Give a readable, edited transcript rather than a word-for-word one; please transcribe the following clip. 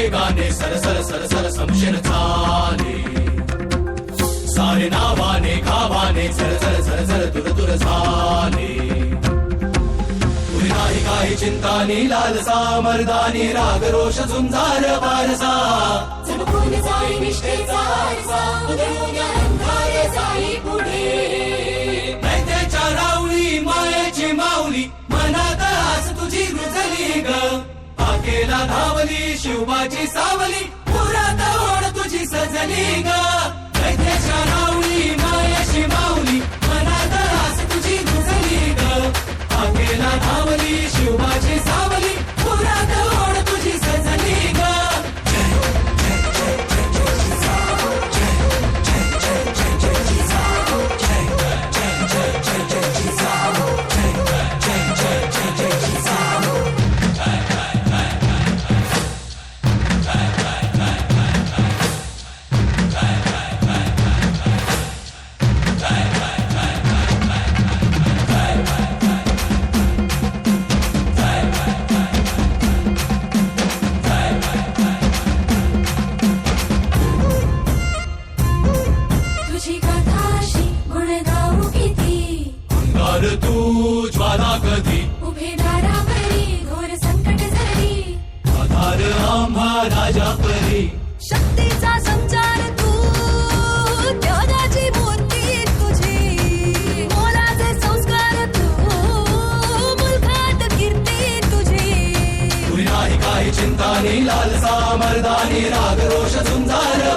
वेगाने सरसर सरसर समशेर झाले सारे नावाने गावाने झरझर झरझर दूर दूर झाले पुरी नाही काही चिंतानी लालसा मर्दानी राग रोष झुंजार वारसा चमकून जाई निष्ठेचा आरसा उधळून अंधार जाई पुढे नैत्याच्या रावळी मायेची माऊली मनात आस तुझी रुजली ग आकेला धावली शिवबाची सावली पुरात ओढ तुझी सजली ग नैत्याच्या रावळी मायेची माऊली मनात आस तुझी रुजली ग आकेला धावली शिवबाची सावली पुरात ओढ तुझी सजली ग तुझी कथाशी गुण गाऊ किती अंगार तू ज्वाला कधी उभे दारावरी घोर संकट झाली आधार आम्हा राजा परी शक्तीचा संचार तू त्यागाची मूर्ती तुझी मोलाचे संस्कार तू मुलखात कीर्ती तुझी पुरी नाही काही चिंतानी लालसा मर्दानी राग रोष झुंजार